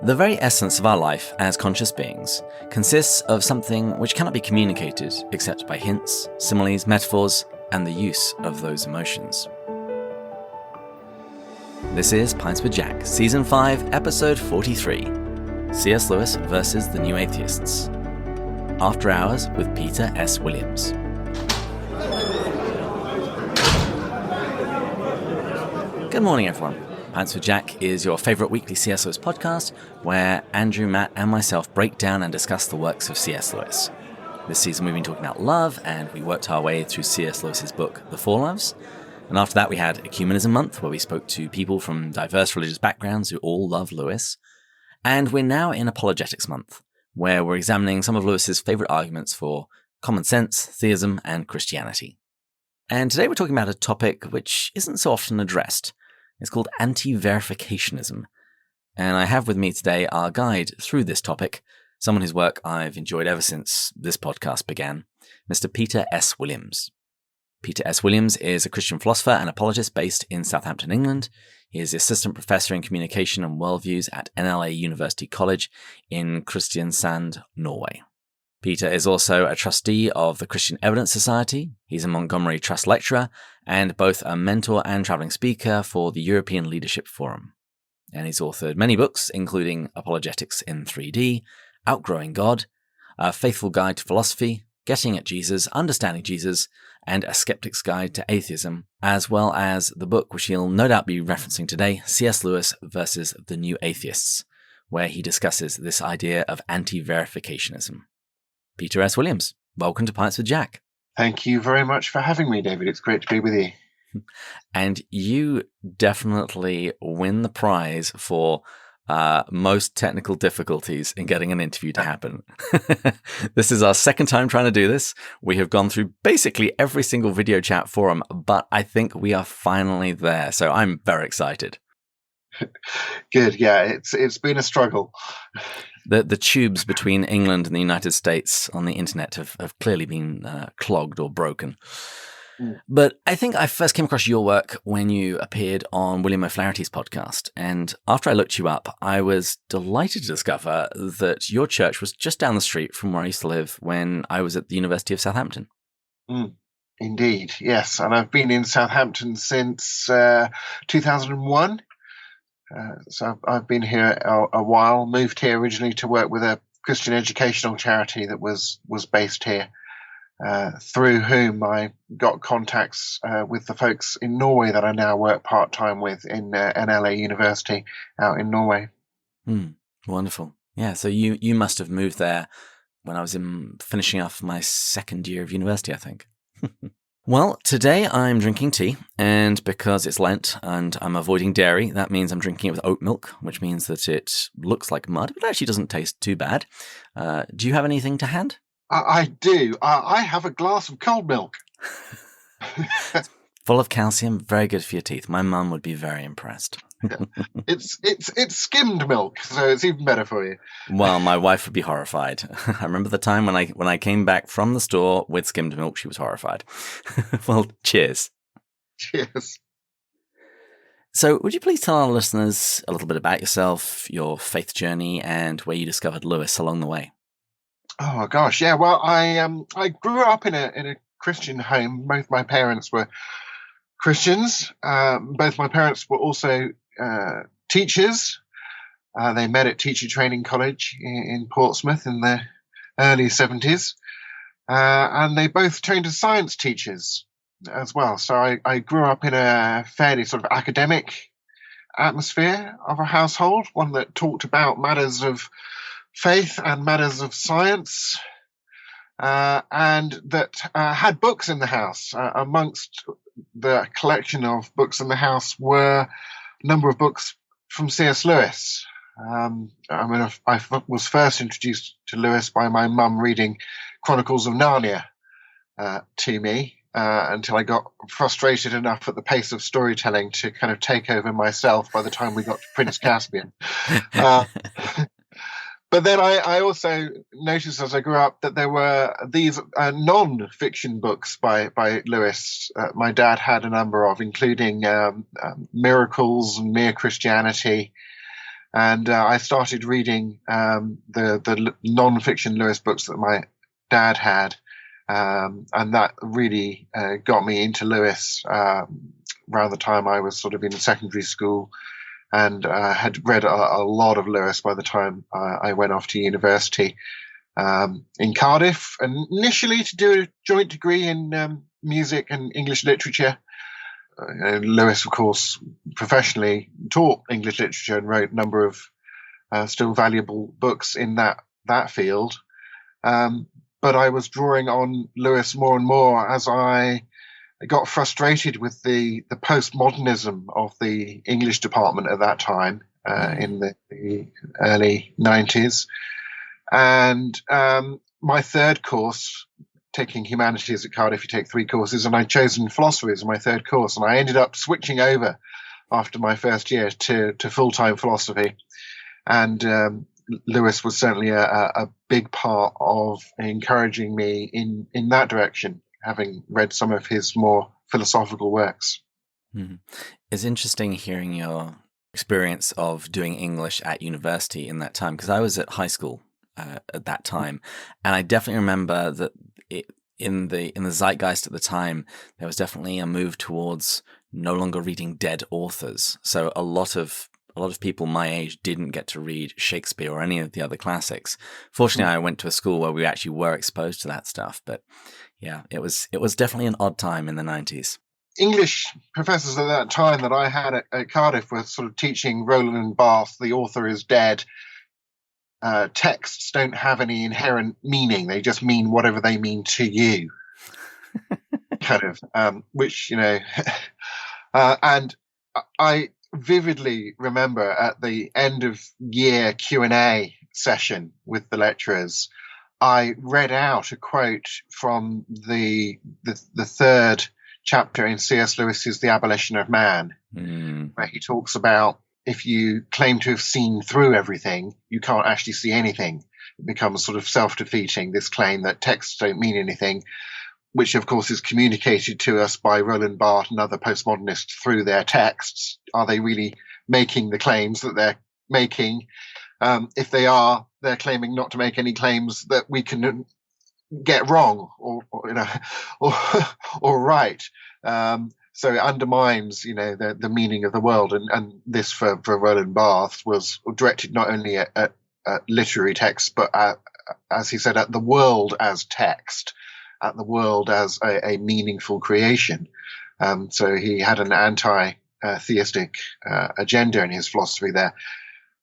The very essence of our life as conscious beings consists of something which cannot be communicated except by hints, similes, metaphors, and the use of those emotions. This is Pints with Jack, Season 5, Episode 43, C.S. Lewis versus the New Atheists. After Hours with Peter S. Williams. Good morning, everyone. Pints with Jack is your favourite weekly C.S. Lewis podcast, where Andrew, Matt, and myself break down and discuss the works of C.S. Lewis. This season we've been talking about love, and we worked our way through C.S. Lewis's book, The Four Loves. And after that we had Ecumenism Month, where we spoke to people from diverse religious backgrounds who all love Lewis. And we're now in Apologetics Month, where we're examining some of Lewis's favourite arguments for common sense, theism, and Christianity. And today we're talking about a topic which isn't so often addressed. It's called anti-verificationism. And I have with me today our guide through this topic, someone whose work I've enjoyed ever since this podcast began, Mr. Peter S. Williams. Peter S. Williams is a Christian philosopher and apologist based in Southampton, England. He is the assistant professor in communication and worldviews at NLA University College in Kristiansand, Norway. Peter is also a trustee of the Christian Evidence Society. He's a Montgomery Trust lecturer and both a mentor and traveling speaker for the European Leadership Forum. And he's authored many books, including Apologetics in 3D, Outgrowing God, A Faithful Guide to Philosophy, Getting at Jesus, Understanding Jesus, and A Skeptic's Guide to Atheism, as well as the book which he'll no doubt be referencing today, C.S. Lewis versus the New Atheists, where he discusses this idea of anti-verificationism. Peter S. Williams, welcome to Pints with Jack. Thank you very much for having me, David. It's great to be with you. And you definitely win the prize for most technical difficulties in getting an interview to happen. This is our second time trying to do this. We have gone through basically every single video chat forum, but I think we are finally there. So I'm very excited. Good. Yeah, it's been a struggle. The tubes between England and the United States on the internet have clearly been clogged or broken. Mm. But I think I first came across your work when you appeared on William O'Flaherty's podcast. And after I looked you up, I was delighted to discover that your church was just down the street from where I used to live when I was at the University of Southampton. Mm. Indeed, yes. And I've been in Southampton since 2001. So I've been here a while, moved here originally to work with a Christian educational charity that was based here, through whom I got contacts with the folks in Norway that I now work part-time with in NLA University out in Norway. Wonderful. Yeah, so you must have moved there when I was finishing off my second year of university, I think. Well, today I'm drinking tea, and because it's Lent and I'm avoiding dairy, that means I'm drinking it with oat milk, which means that it looks like mud, but actually doesn't taste too bad. Do you have anything to hand? I do. I have a glass of cold milk. Full of calcium, very good for your teeth. My mum would be very impressed. Yeah. It's skimmed milk, so it's even better for you. Well, my wife would be horrified. I remember the time when I came back from the store with skimmed milk, she was horrified. Well, cheers. Cheers. So, would you please tell our listeners a little bit about yourself, your faith journey, and where you discovered Lewis along the way? Oh gosh, yeah. Well, I grew up in a Christian home. Both my parents were Christians. Both my parents were also teachers. They met at Teacher Training College in Portsmouth in the early 70s. And they both trained as science teachers as well. So I grew up in a fairly sort of academic atmosphere of a household, one that talked about matters of faith and matters of science, and that had books in the house. Amongst the collection of books in the house were a number of books from C.S. Lewis. I was first introduced to Lewis by my mum reading Chronicles of Narnia to me until I got frustrated enough at the pace of storytelling to kind of take over myself by the time we got to Prince Caspian. But then I also noticed as I grew up that there were these non-fiction books by Lewis. My dad had a number of, including Miracles and Mere Christianity, And I started reading the non-fiction Lewis books that my dad had, and that really got me into Lewis around the time I was sort of in secondary school, and had read a lot of Lewis by the time I went off to university in Cardiff, and initially to do a joint degree in music and English literature. Lewis, of course, professionally taught English literature and wrote a number of still valuable books in that field. But I was drawing on Lewis more and more as I got frustrated with the postmodernism of the English department at that time in the early 90s. And my third course, taking humanities at Cardiff, you take 3 courses, and I'd chosen philosophy as my third course, and I ended up switching over after my first year to full-time philosophy. And Lewis was certainly a big part of encouraging me in that direction, having read some of his more philosophical works. Mm-hmm. It's interesting hearing your experience of doing English at university in that time, because I was at high school at that time, and I definitely remember that in the zeitgeist at the time, there was definitely a move towards no longer reading dead authors. So a lot of people my age didn't get to read Shakespeare or any of the other classics. Fortunately, I went to a school where we actually were exposed to that stuff. But yeah, it was definitely an odd time in the 90s. English professors at that time that I had at Cardiff were sort of teaching Roland Barthes, the author is dead. Texts don't have any inherent meaning. They just mean whatever they mean to you. Kind of, which, and I vividly remember at the end of year Q&A session with the lecturers, I read out a quote from the third chapter in C.S. Lewis's The Abolition of Man, where he talks about if you claim to have seen through everything, you can't actually see anything. It becomes sort of self-defeating, this claim that texts don't mean anything, which of course is communicated to us by Roland Barthes and other postmodernists through their texts. Are they really making the claims that they're making? If they are, they're claiming not to make any claims that we can get wrong or right. So it undermines, the meaning of the world. And this for Roland Barthes was directed not only at literary texts, but as he said, at the world as text, at the world as a meaningful creation. So he had an anti-theistic agenda in his philosophy there.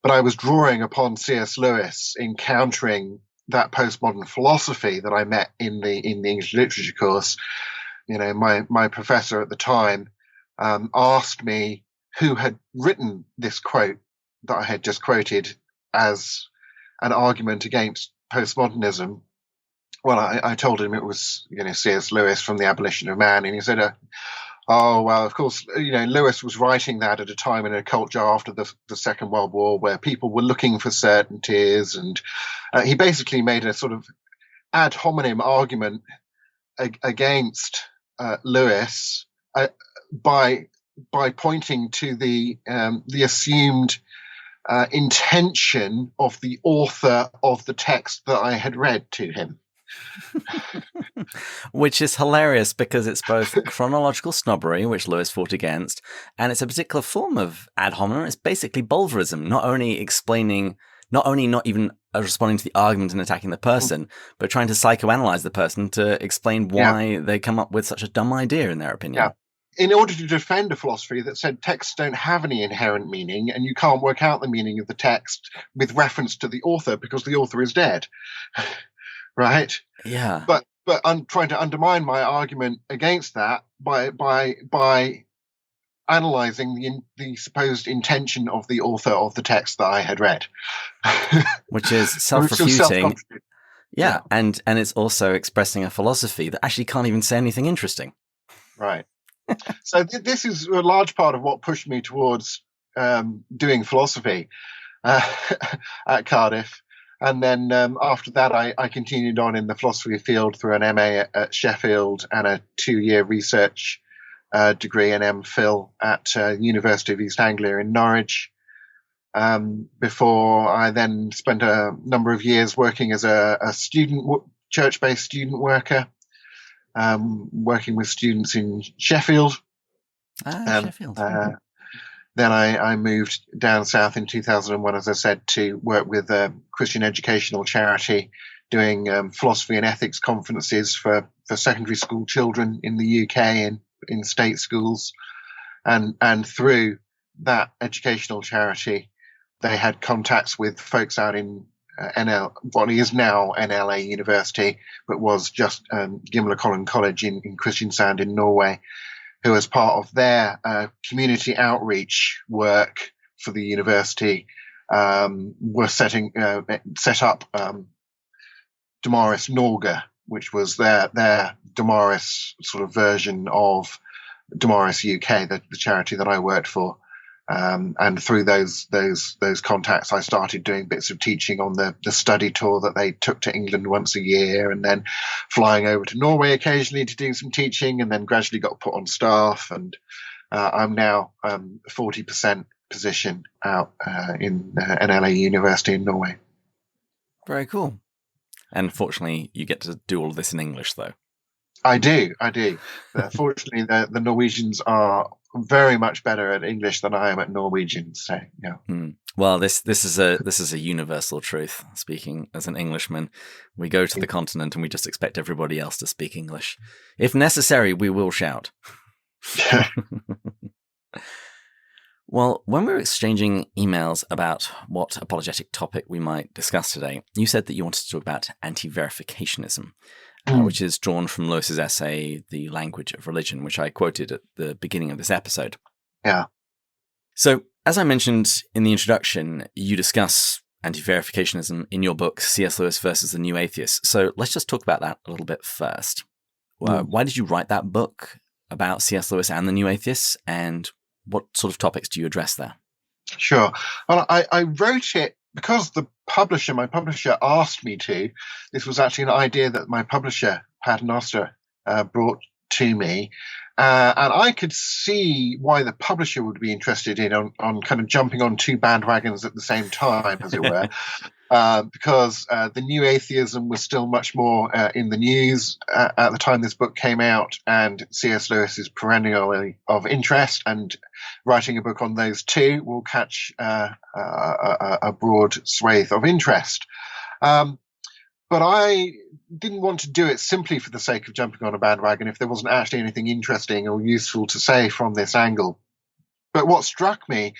But I was drawing upon C.S. Lewis, encountering that postmodern philosophy that I met in the English literature course. My professor at the time asked me who had written this quote that I had just quoted as an argument against postmodernism. Well, I told him it was, C.S. Lewis from The Abolition of Man, and he said, oh, well, of course, Lewis was writing that at a time in a culture after the Second World War where people were looking for certainties, and he basically made a sort of ad hominem argument against Lewis by pointing to the assumed intention of the author of the text that I had read to him. Which is hilarious because it's both chronological snobbery, which Lewis fought against, and it's a particular form of ad hominem. It's basically Bulverism, not even responding to the argument and attacking the person, but trying to psychoanalyze the person to explain why they come up with such a dumb idea in their opinion. Yeah. In order to defend a philosophy that said texts don't have any inherent meaning and you can't work out the meaning of the text with reference to the author because the author is dead. Right? Yeah. But I'm trying to undermine my argument against that by analyzing the supposed intention of the author of the text that I had read. Which is self-refuting. Yeah, and it's also expressing a philosophy that actually can't even say anything interesting. Right. So this is a large part of what pushed me towards doing philosophy at Cardiff. And then after that, I continued on in the philosophy field through an MA at Sheffield and a 2-year research degree, an MPhil at University of East Anglia in Norwich. before I then spent a number of years working as a church-based student worker, working with students in Sheffield. Sheffield. Then I moved down south in 2001, as I said, to work with a Christian educational charity doing philosophy and ethics conferences for secondary school children in the UK in state schools. And through that educational charity, they had contacts with folks out in what is now NLA University, but was just Gimlekollen College in Kristiansand in Norway, who, as part of their community outreach work for the university, were set up Damaris Norge, which was their Damaris sort of version of Damaris UK, the charity that I worked for. And through those contacts, I started doing bits of teaching on the study tour that they took to England once a year, and then flying over to Norway occasionally to do some teaching, and then gradually got put on staff. And I'm now 40% position out in NLA University in Norway. Very cool. And fortunately, you get to do all of this in English, though. I do. Fortunately, the Norwegians are very much better at English than I am at Norwegian. So, yeah. Well, this is a universal truth. Speaking as an Englishman, we go to the continent and we just expect everybody else to speak English. If necessary, we will shout. Well, when we were exchanging emails about what apologetic topic we might discuss today, you said that you wanted to talk about anti-verificationism, which is drawn from Lewis's essay, The Language of Religion, which I quoted at the beginning of this episode. Yeah. So, as I mentioned in the introduction, you discuss anti-verificationism in your book, C.S. Lewis versus the New Atheists. So let's just talk about that a little bit first. Why did you write that book about C.S. Lewis and the New Atheists, and what sort of topics do you address there? Sure. Well, I wrote it because my publisher asked me to. This was actually an idea that my publisher, Paternoster, brought to me. And I could see why the publisher would be interested in on kind of jumping on two bandwagons at the same time, as it were. Because the new atheism was still much more in the news at the time this book came out, and C.S. Lewis is perennially of interest, and writing a book on those two will catch a broad swathe of interest. But I didn't want to do it simply for the sake of jumping on a bandwagon if there wasn't actually anything interesting or useful to say from this angle. But what struck me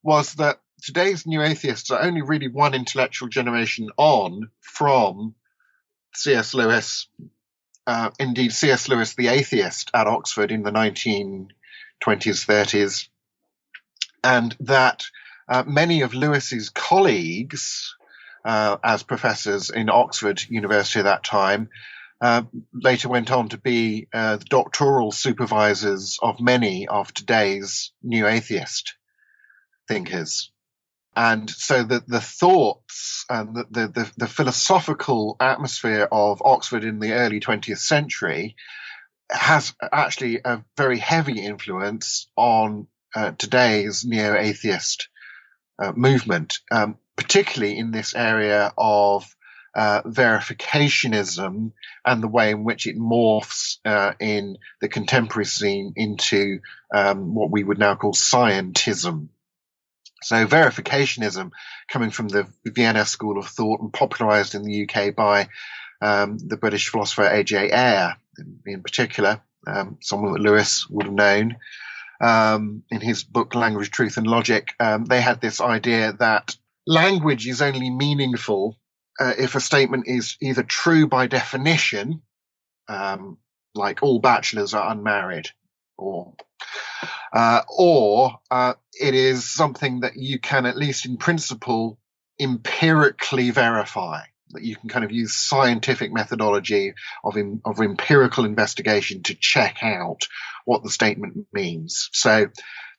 was that today's new atheists are only really one intellectual generation on from C.S. Lewis, indeed C.S. Lewis the atheist at Oxford in the 1920s, 30s, and that many of Lewis's colleagues as professors in Oxford University at that time later went on to be the doctoral supervisors of many of today's new atheist thinkers. And so the thoughts and the philosophical atmosphere of Oxford in the early 20th century has actually a very heavy influence on today's neo-atheist movement, particularly in this area of verificationism and the way in which it morphs in the contemporary scene into what we would now call scientism. So verificationism, coming from the Vienna School of Thought and popularized in the UK by the British philosopher A.J. Ayer in particular, someone that Lewis would have known, in his book Language, Truth and Logic. They had this idea that language is only meaningful if a statement is either true by definition, like all bachelors are unmarried, or it is something that you can, at least in principle, empirically verify, that you can kind of use scientific methodology of empirical investigation to check out what the statement means. So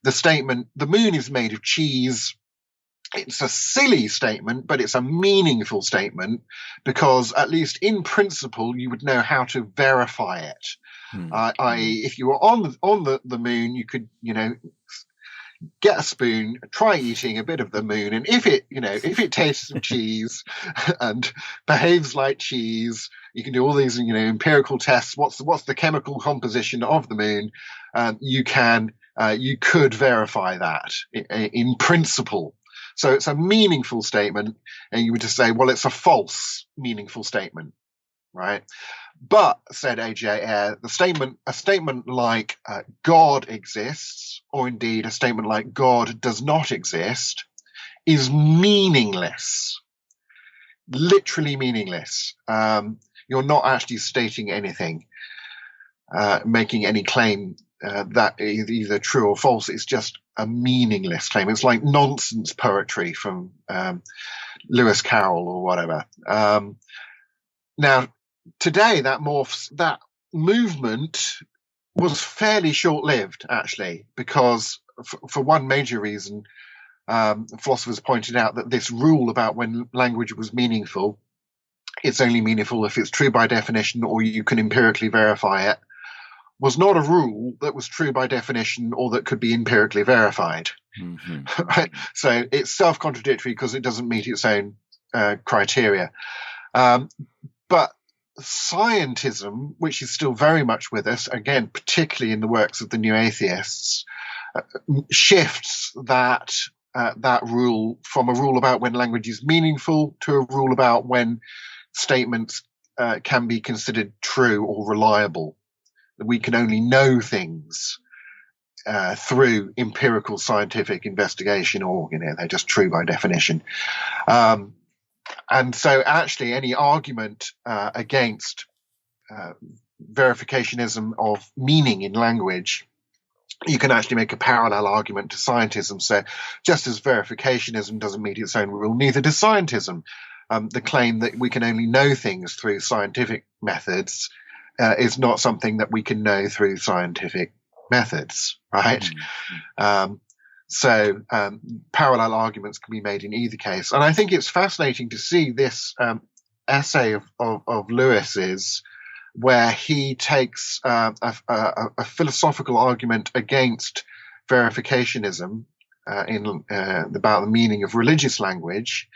the statement, the moon is made of cheese, it's a silly statement, but it's a meaningful statement because, at least in principle, you would know how to verify it. If you were on the moon, you could, get a spoon, try eating a bit of the moon, and if it tastes of cheese and behaves like cheese, you can do all these, empirical tests. What's the chemical composition of the moon? You could verify that in principle. So it's a meaningful statement, and you would just say, well, it's a false meaningful statement, right? But, said A.J. Ayer, a statement like God exists, or indeed a statement like God does not exist, is meaningless, literally meaningless. You're not actually stating anything, making any claim that is either true or false. It's just a meaningless claim. It's like nonsense poetry from Lewis Carroll or whatever. Now, today, that movement was fairly short-lived, actually, because for one major reason, philosophers pointed out that this rule about when language was meaningful, it's only meaningful if it's true by definition or you can empirically verify it, was not a rule that was true by definition or that could be empirically verified. Mm-hmm. Right? So it's self-contradictory because it doesn't meet its own criteria. But scientism, which is still very much with us, again, particularly in the works of the new atheists, shifts that rule from a rule about when language is meaningful to a rule about when statements can be considered true or reliable. We can only know things through empirical scientific investigation, or they're just true by definition. And so actually any argument against verificationism of meaning in language, you can actually make a parallel argument to scientism. So just as verificationism doesn't meet its own rule, neither does scientism. The claim that we can only know things through scientific methods is not something that we can know through scientific methods, right? Mm-hmm. So parallel arguments can be made in either case. And I think it's fascinating to see this essay of Lewis's, where he takes a philosophical argument against verificationism about the meaning of religious language,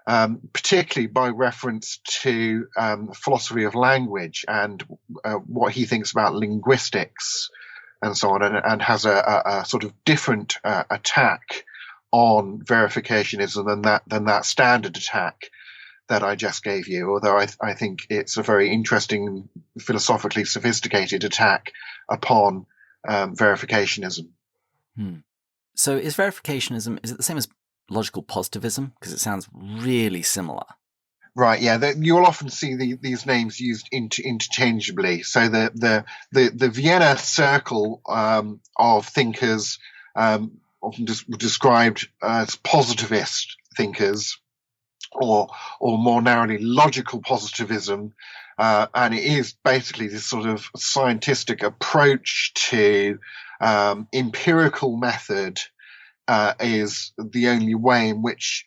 particularly by reference to philosophy of language and what he thinks about linguistics and so on, and has a sort of different attack on verificationism than that standard attack that I just gave you, although I think it's a very interesting, philosophically sophisticated attack upon verificationism. So is verificationism, is it the same as logical positivism? Because it sounds really similar. Right, yeah. You'll often see these names used interchangeably. So the Vienna circle of thinkers, often described as positivist thinkers, or more narrowly logical positivism, and it is basically this sort of scientific approach to empirical method. Is the only way in which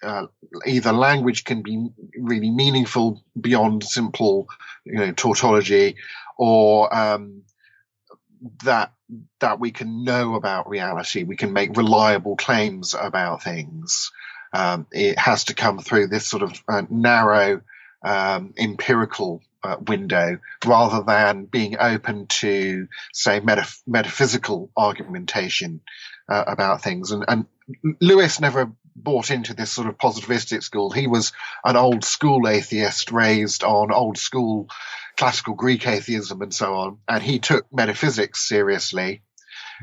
either language can be really meaningful beyond simple, tautology, or that we can know about reality. We can make reliable claims about things. It has to come through this sort of narrow empirical window, rather than being open to, say, metaphysical argumentation about things. And Lewis never bought into this sort of positivistic school. He was an old school atheist raised on old school classical Greek atheism and so on, and he took metaphysics seriously.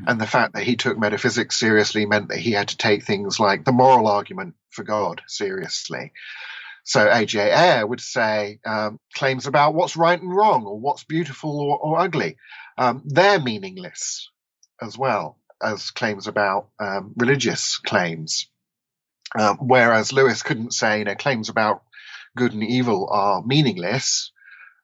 And the fact that he took metaphysics seriously meant that he had to take things like the moral argument for God seriously. So A.J. Ayer would say claims about what's right and wrong, or what's beautiful or ugly, they're meaningless as well as claims about religious claims. Whereas Lewis couldn't say, claims about good and evil are meaningless.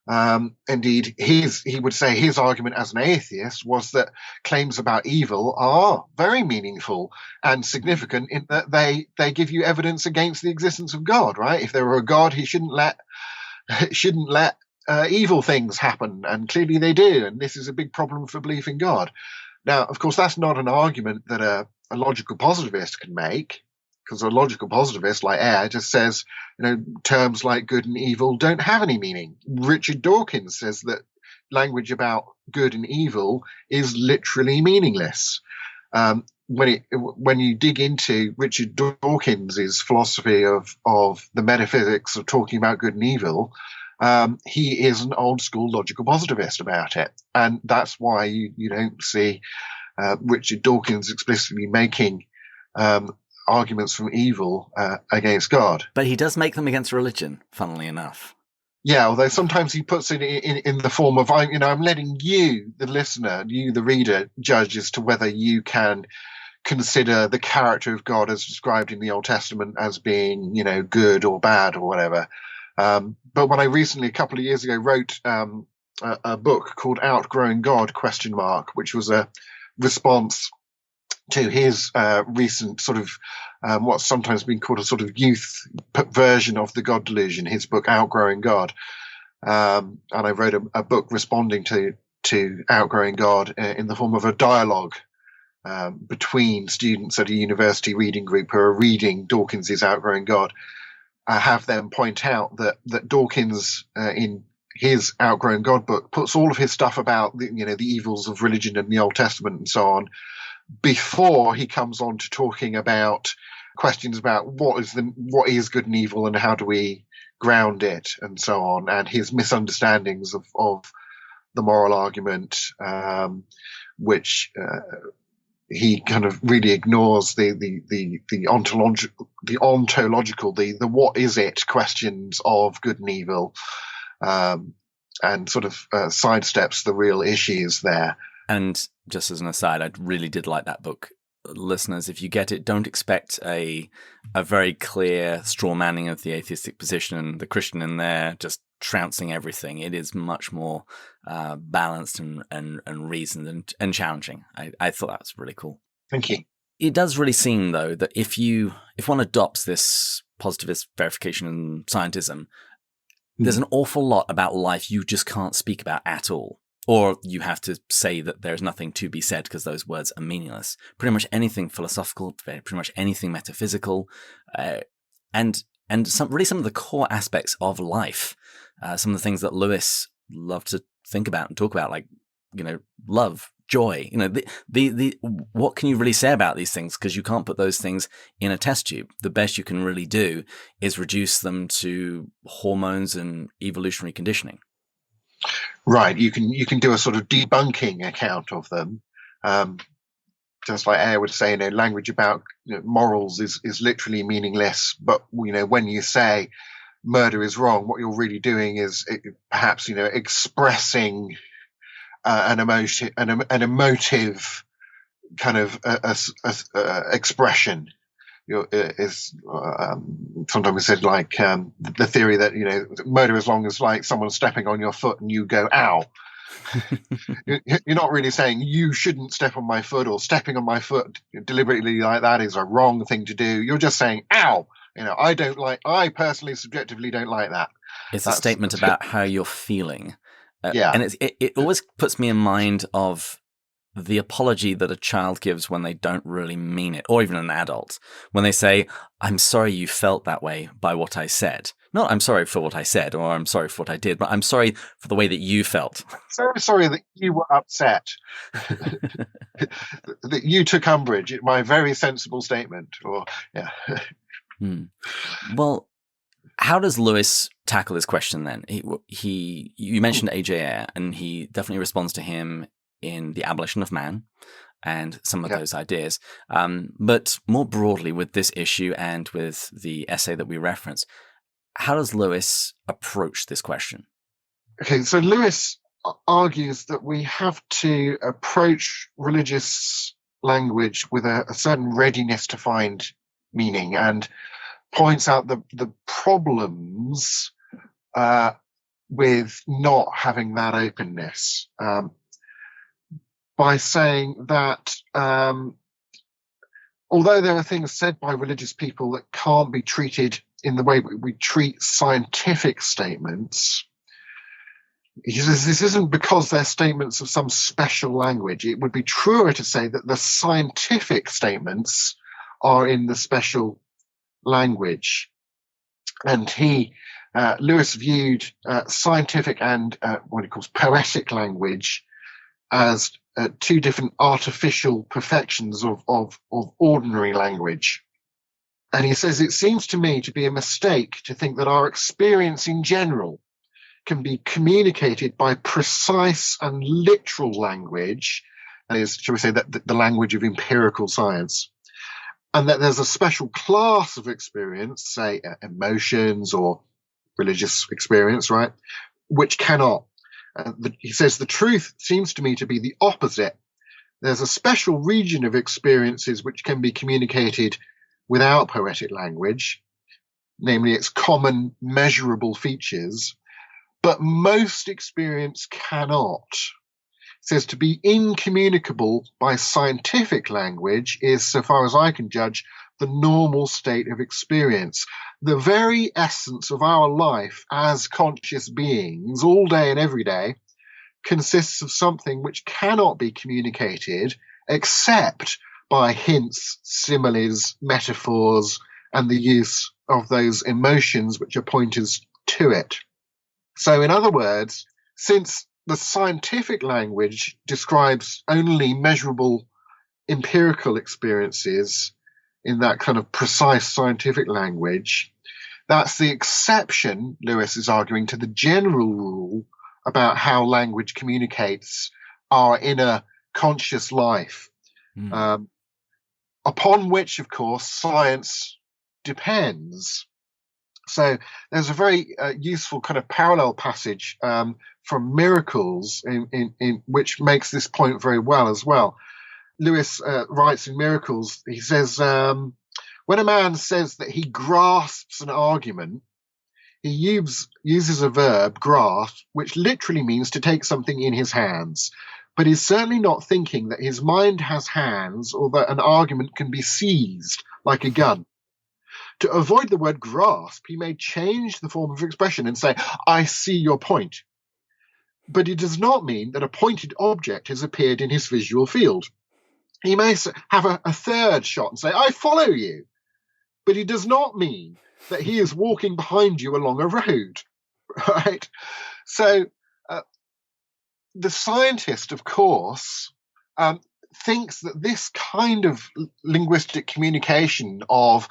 Indeed, he would say his argument as an atheist was that claims about evil are very meaningful and significant in that they give you evidence against the existence of God, right? If there were a God, he shouldn't let evil things happen, and clearly they do, and this is a big problem for belief in God. Now, of course, that's not an argument that a logical positivist can make, because a logical positivist like Ayer just says, terms like good and evil don't have any meaning. Richard Dawkins says that language about good and evil is literally meaningless. When you dig into Richard Dawkins's philosophy of the metaphysics of talking about good and evil, he is an old school logical positivist about it, and that's why you don't see Richard Dawkins explicitly making arguments from evil against God. But he does make them against religion, funnily enough. Yeah, although sometimes he puts it in the form of, I'm letting you, the listener, you, the reader, judge as to whether you can consider the character of God as described in the Old Testament as being, good or bad or whatever. But when I recently, a couple of years ago, wrote a book called Outgrowing God, ? Which was a response to his recent sort of what's sometimes been called a sort of youth version of the God delusion, his book Outgrowing God. And I wrote a book responding to Outgrowing God in the form of a dialogue between students at a university reading group who are reading Dawkins's Outgrowing God. I have them point out that Dawkins in his Outgrowing God book puts all of his stuff about the evils of religion in the Old Testament and so on before he comes on to talking about questions about what is good and evil and how do we ground it and so on, and his misunderstandings of the moral argument, which he kind of really ignores the ontological, the what is it questions of good and evil, and sort of sidesteps the real issues there. And just as an aside, I really did like that book. Listeners, if you get it, don't expect a very clear straw manning of the atheistic position and the Christian in there just trouncing everything. It is much more balanced and reasoned and challenging. I thought that was really cool. Thank you. It does really seem, though, that if one adopts this positivist verification and scientism, there's an awful lot about life you just can't speak about at all. Or you have to say that there's nothing to be said because those words are meaningless. Pretty much anything philosophical, pretty much anything metaphysical, and some of the core aspects of life. Some of the things that Lewis loved to think about and talk about, like love, joy. The what can you really say about these things? Because you can't put those things in a test tube. The best you can really do is reduce them to hormones and evolutionary conditioning. Right, you can do a sort of debunking account of them, just like Ayer would say. Language about morals is literally meaningless. But when you say murder is wrong, what you're really doing is perhaps expressing an emotive kind of expression. Is sometimes we said like the theory that murder as long as like someone stepping on your foot and you go ow. You're not really saying you shouldn't step on my foot, or stepping on my foot deliberately like that is a wrong thing to do. You're just saying ow. I personally subjectively don't like that. It's a statement about how you're feeling. Yeah, and it always puts me in mind of the apology that a child gives when they don't really mean it, or even an adult, when they say, I'm sorry you felt that way by what I said. Not I'm sorry for what I said, or I'm sorry for what I did, but I'm sorry for the way that you felt. Sorry that you were upset, that you took umbrage at my very sensible statement. Well, how does Lewis tackle this question then? You mentioned A.J. Ayer, and he definitely responds to him in The Abolition of Man and some of those ideas. But more broadly with this issue and with the essay that we reference, how does Lewis approach this question? Okay, so Lewis argues that we have to approach religious language with a certain readiness to find meaning, and points out the problems with not having that openness. By saying that although there are things said by religious people that can't be treated in the way we treat scientific statements, He says this isn't because they're statements of some special language. It would be truer to say that the scientific statements are in the special language. And Lewis viewed scientific and what he calls poetic language as two different artificial perfections of ordinary language. And he says, it seems to me to be a mistake to think that our experience in general can be communicated by precise and literal language, that is, shall we say, that the language of empirical science, and that there's a special class of experience, say emotions or religious experience, right, which cannot. He says the truth seems to me to be the opposite. There's a special region of experiences which can be communicated without poetic language, namely its common measurable features, but most experience cannot. It says to be incommunicable by scientific language is, so far as I can judge, the normal state of experience. The very essence of our life as conscious beings, all day and every day, consists of something which cannot be communicated except by hints, similes, metaphors, and the use of those emotions which are pointers to it. So, in other words, since the scientific language describes only measurable empirical experiences in that kind of precise scientific language, that's the exception, Lewis is arguing, to the general rule about how language communicates our inner conscious life, upon which, of course, science depends. So there's a very useful kind of parallel passage from Miracles in which makes this point very well as well. Lewis writes in Miracles, he says, when a man says that he grasps an argument, he uses a verb, grasp, which literally means to take something in his hands, but he's certainly not thinking that his mind has hands or that an argument can be seized like a gun. To avoid the word grasp, he may change the form of expression and say, I see your point. But it does not mean that a pointed object has appeared in his visual field. He may have a third shot and say, I follow you. But it does not mean that he is walking behind you along a road, right? So the scientist, of course, thinks that this kind of linguistic communication of,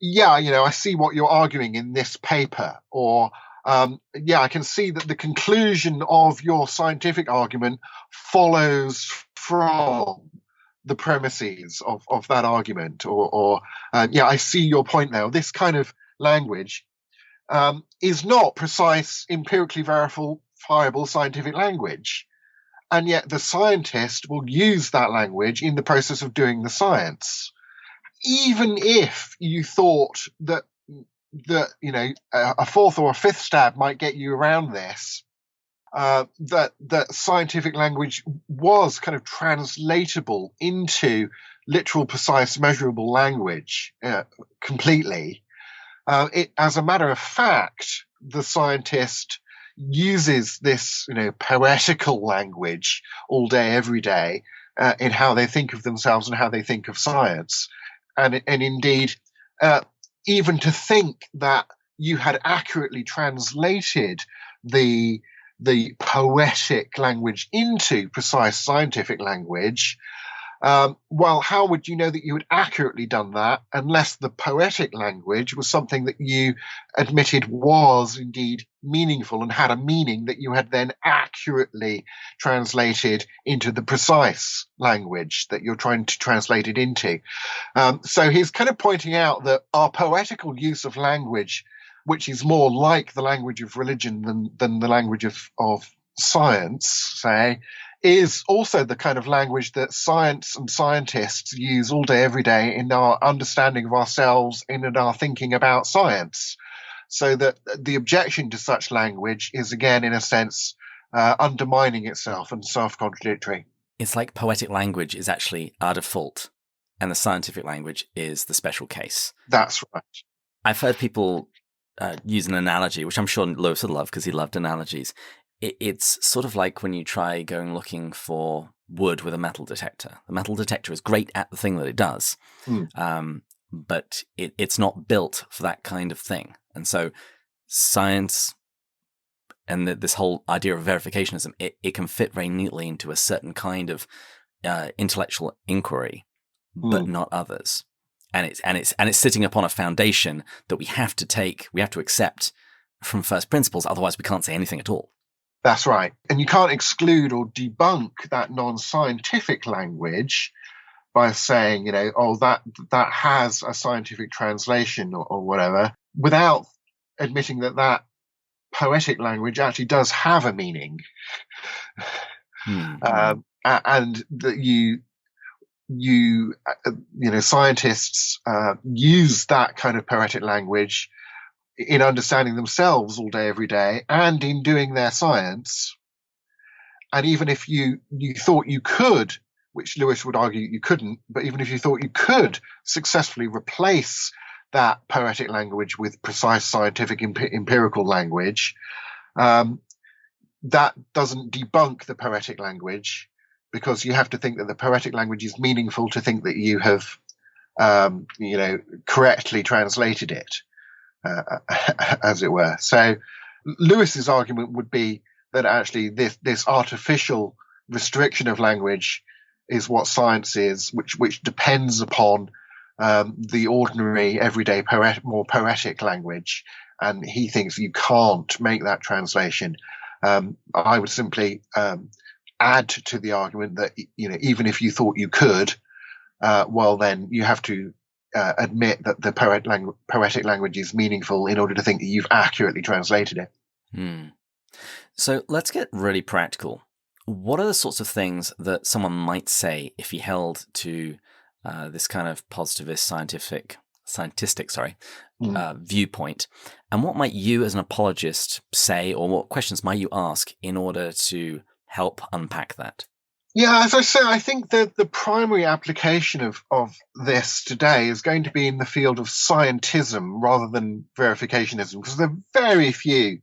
I see what you're arguing in this paper, or I can see that the conclusion of your scientific argument follows from the premises of that argument, or I see your point there. This kind of language is not precise, empirically verifiable scientific language. And yet the scientist will use that language in the process of doing the science. Even if you thought that a fourth or a fifth stab might get you around this, that scientific language was kind of translatable into literal, precise, measurable language completely. As a matter of fact, the scientist uses this, poetical language all day, every day, in how they think of themselves and how they think of science. And indeed, even to think that you had accurately translated the poetic language into precise scientific language, well, how would you know that you had accurately done that unless the poetic language was something that you admitted was indeed meaningful and had a meaning that you had then accurately translated into the precise language that you're trying to translate it into? So he's kind of pointing out that our poetical use of language, which is more like the language of religion than the language of science, say, is also the kind of language that science and scientists use all day, every day in our understanding of ourselves and in our thinking about science. So that the objection to such language is, again, in a sense, undermining itself and self-contradictory. It's like poetic language is actually our default, and the scientific language is the special case. That's right. I've heard people use an analogy, which I'm sure Lewis would love because he loved analogies. it's sort of like when you try going looking for wood with a metal detector. The metal detector is great at the thing that it does, but it's not built for that kind of thing. And so science and this whole idea of verificationism, it can fit very neatly into a certain kind of intellectual inquiry, but not others. And it's sitting upon a foundation that we have to accept from first principles. Otherwise, we can't say anything at all. That's right. And you can't exclude or debunk that non-scientific language by saying, that has a scientific translation or whatever, without admitting that poetic language actually does have a meaning. And that scientists use that kind of poetic language in understanding themselves all day, every day, and in doing their science. And even if you thought you could, which Lewis would argue you couldn't, but even if you thought you could successfully replace that poetic language with precise scientific empirical language, that doesn't debunk the poetic language, because you have to think that the poetic language is meaningful to think that you have, correctly translated it, as it were. So Lewis's argument would be that actually this artificial restriction of language is what science is, which depends upon the ordinary, everyday, more poetic language, and he thinks you can't make that translation. I would simply add to the argument that even if you thought you could, well, then you have to admit that the poetic language is meaningful in order to think that you've accurately translated it. So let's get really practical. What are the sorts of things that someone might say if he held to this kind of positivist scientistic viewpoint? And what might you as an apologist say, or what questions might you ask in order to help unpack that? Yeah, as I say, I think that the primary application of this today is going to be in the field of scientism rather than verificationism, because there are very few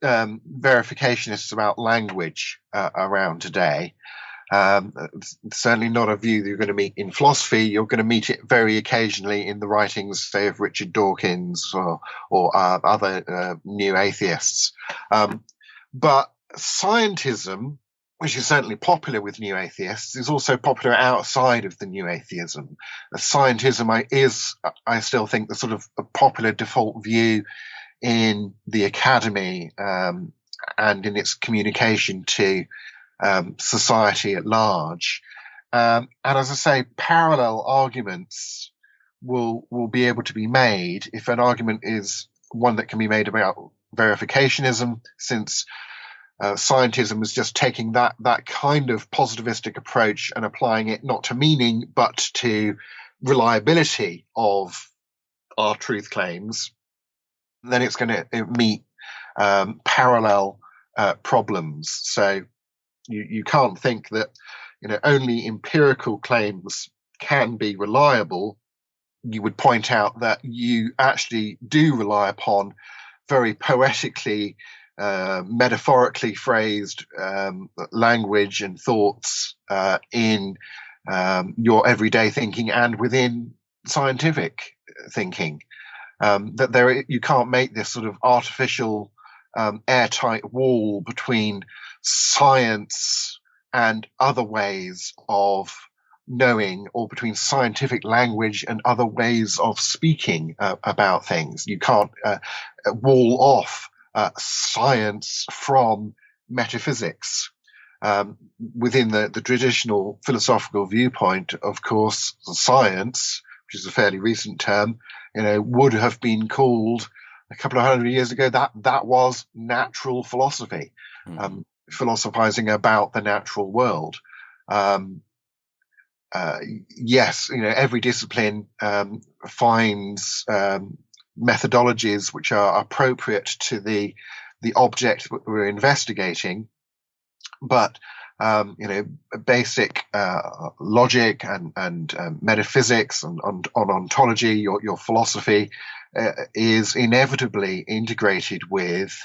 verificationists about language around today. Certainly not a view that you're going to meet in philosophy. You're going to meet it very occasionally in the writings, say, of Richard Dawkins or other new atheists. But scientism, which is certainly popular with new atheists, is also popular outside of the new atheism. Scientism is, I still think, the sort of a popular default view in the academy and in its communication to society at large. And as I say, parallel arguments will be able to be made if an argument is one that can be made about verificationism, since scientism is just taking that kind of positivistic approach and applying it not to meaning but to reliability of our truth claims. Then it's going to meet parallel problems. So you can't think that only empirical claims can be reliable. You would point out that you actually do rely upon very poetically, metaphorically phrased language and thoughts in your everyday thinking and within scientific thinking. That you can't make this sort of artificial airtight wall between science and other ways of knowing, or between scientific language and other ways of speaking about things. You can't wall off science from metaphysics. Within the traditional philosophical viewpoint, of course, science, which is a fairly recent term, would have been called a couple of hundred years ago that was natural philosophy, philosophizing about the natural world. Yes, every discipline finds methodologies which are appropriate to the object that we're investigating, but basic logic and metaphysics and on ontology, your philosophy is inevitably integrated with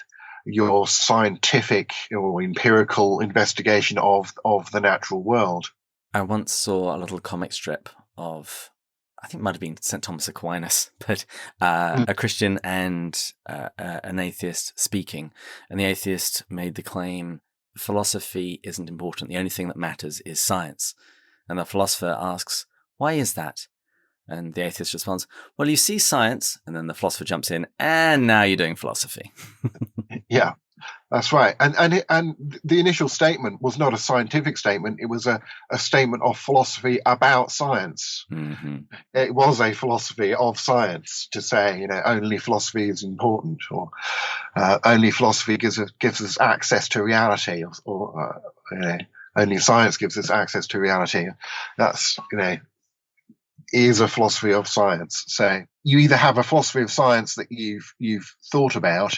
your scientific or empirical investigation of the natural world. I once saw a little comic strip of, I think it might have been St. Thomas Aquinas, but a Christian and an atheist speaking. And the atheist made the claim, philosophy isn't important. The only thing that matters is science. And the philosopher asks, why is that? And the atheist responds, well, you see science. And then the philosopher jumps in, and now you're doing philosophy. Yeah, that's right. And the initial statement was not a scientific statement. It was a statement of philosophy about science. Mm-hmm. It was a philosophy of science to say, only philosophy is important, or only philosophy gives us access to reality, or only science gives us access to reality. That's, is a philosophy of science. So you either have a philosophy of science that you've thought about,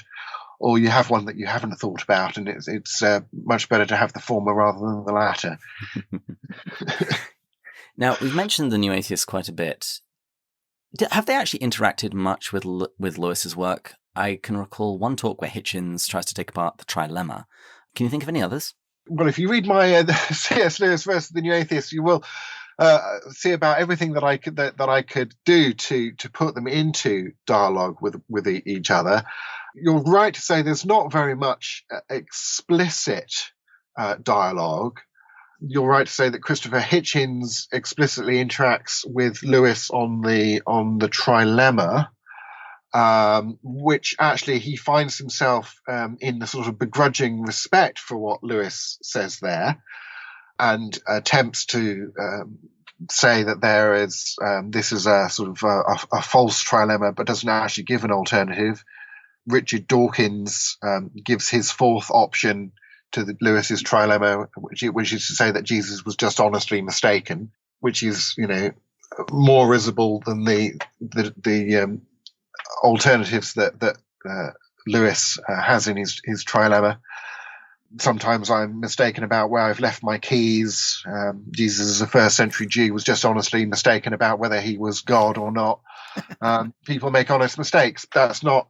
or you have one that you haven't thought about, and it's much better to have the former rather than the latter. Now, we've mentioned the New Atheists quite a bit. Have they actually interacted much with Lewis's work? I can recall one talk where Hitchens tries to take apart the trilemma. Can you think of any others? Well, if you read my C.S. Lewis versus the New Atheists, you will see about everything that I could do to put them into dialogue with each other. You're right to say there's not very much explicit dialogue. You're right to say that Christopher Hitchens explicitly interacts with Lewis on the trilemma, which actually he finds himself in the sort of begrudging respect for what Lewis says there, and attempts to say that there is this is a sort of a false trilemma, but doesn't actually give an alternative. Richard Dawkins gives his fourth option to Lewis's trilemma, which is to say that Jesus was just honestly mistaken, which is more risible than the alternatives that Lewis has in his trilemma. Sometimes I'm mistaken about where I've left my keys. Jesus, as a first century Jew, was just honestly mistaken about whether he was God or not. People make honest mistakes. That's not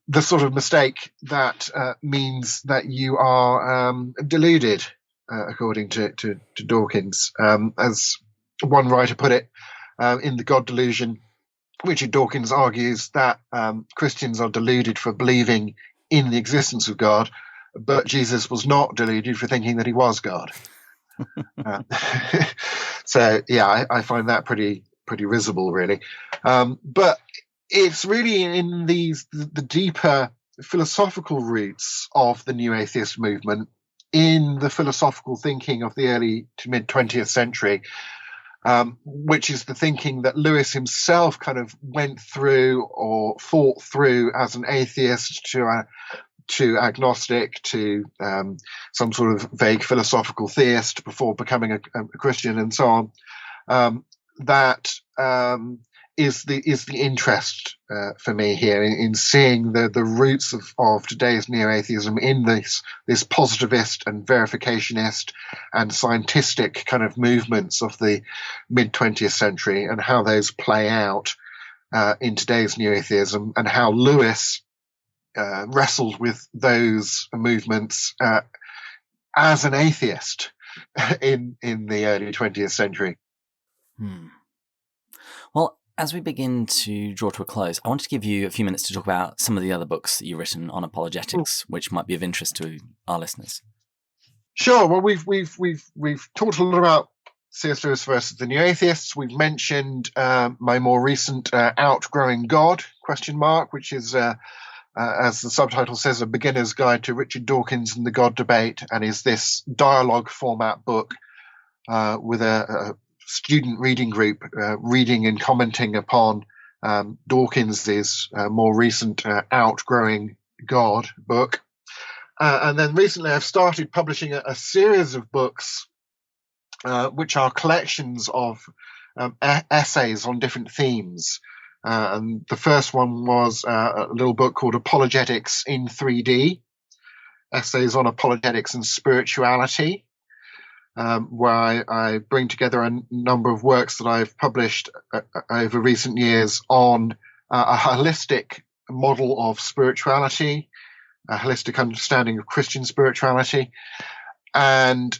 the sort of mistake that means that you are deluded, according to Dawkins. As one writer put it, in The God Delusion, Richard Dawkins argues that Christians are deluded for believing in the existence of God, but Jesus was not deluded for thinking that he was God. So, yeah, I find that pretty risible, really. But it's really in the deeper philosophical roots of the New Atheist movement, in the philosophical thinking of the early to mid 20th century, which is the thinking that Lewis himself kind of went through or fought through as an atheist to agnostic to some sort of vague philosophical theist before becoming a Christian and so on. That is the interest for me here in seeing the roots of today's neo-atheism in this positivist and verificationist and scientistic kind of movements of the mid-20th century, and how those play out in today's neo-atheism, and how Lewis wrestled with those movements as an atheist in the early 20th century. Well, as we begin to draw to a close, I want to give you a few minutes to talk about some of the other books that you've written on apologetics, which might be of interest to our listeners. Sure. Well, we've talked a lot about C.S. Lewis versus the New Atheists. We've mentioned my more recent Outgrowing God ? Which is, as the subtitle says, a beginner's guide to Richard Dawkins and the God debate, and is this dialogue format book with a student reading group reading and commenting upon Dawkins's more recent Outgrowing God book. And then recently I've started publishing a series of books which are collections of essays on different themes. And the first one was a little book called Apologetics in 3D, essays on apologetics and spirituality, where I bring together a number of works that I've published over recent years on a holistic model of spirituality, a holistic understanding of Christian spirituality, and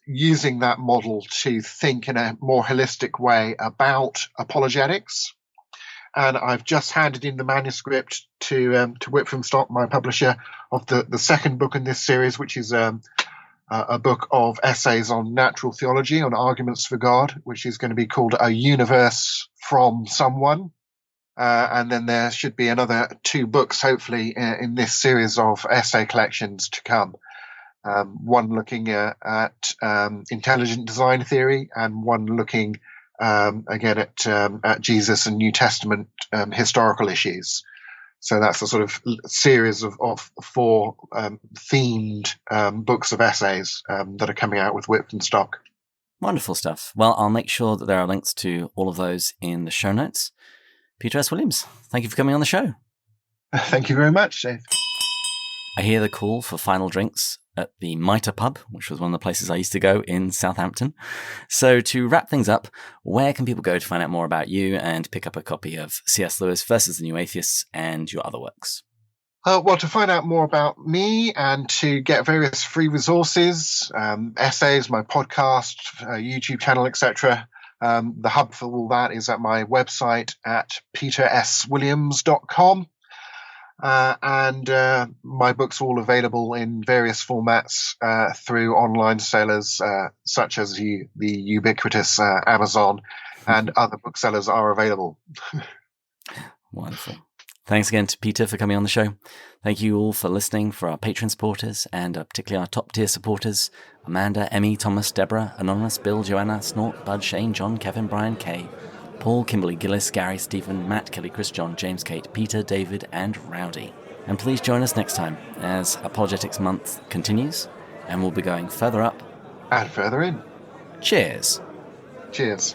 using that model to think in a more holistic way about apologetics. And I've just handed in the manuscript to Whitford Stock, my publisher, of the second book in this series, which is a book of essays on natural theology, on arguments for God, which is going to be called A Universe from Someone. And then there should be another 2 books, hopefully, in this series of essay collections to come. One looking at intelligent design theory, and one looking again at Jesus and New Testament historical issues. So that's a sort of series of 4 themed books of essays that are coming out with Whitford Stock. Wonderful stuff. Well, I'll make sure that there are links to all of those in the show notes. Peter S. Williams, thank you for coming on the show. Thank you very much, Dave. I hear the call for final drinks at the Mitre Pub, which was one of the places I used to go in Southampton. So to wrap things up, where can people go to find out more about you and pick up a copy of C.S. Lewis versus the New Atheists and your other works? Well, to find out more about me and to get various free resources, essays, my podcast, YouTube channel, etc., the hub for all that is at my website at peterswilliams.com. And my books are all available in various formats through online sellers such as the ubiquitous Amazon, and other booksellers are available. Wonderful. Thanks again to Peter for coming on the show. Thank you all for listening, for our Patreon supporters, and particularly our top-tier supporters, Amanda, Emmy, Thomas, Deborah, Anonymous, Bill, Joanna, Snort, Bud, Shane, John, Kevin, Brian, Kay, Paul, Kimberly, Gillis, Gary, Stephen, Matt, Kelly, Chris, John, James, Kate, Peter, David, and Rowdy. And please join us next time as Apologetics Month continues, and we'll be going further up and further in. Cheers. Cheers.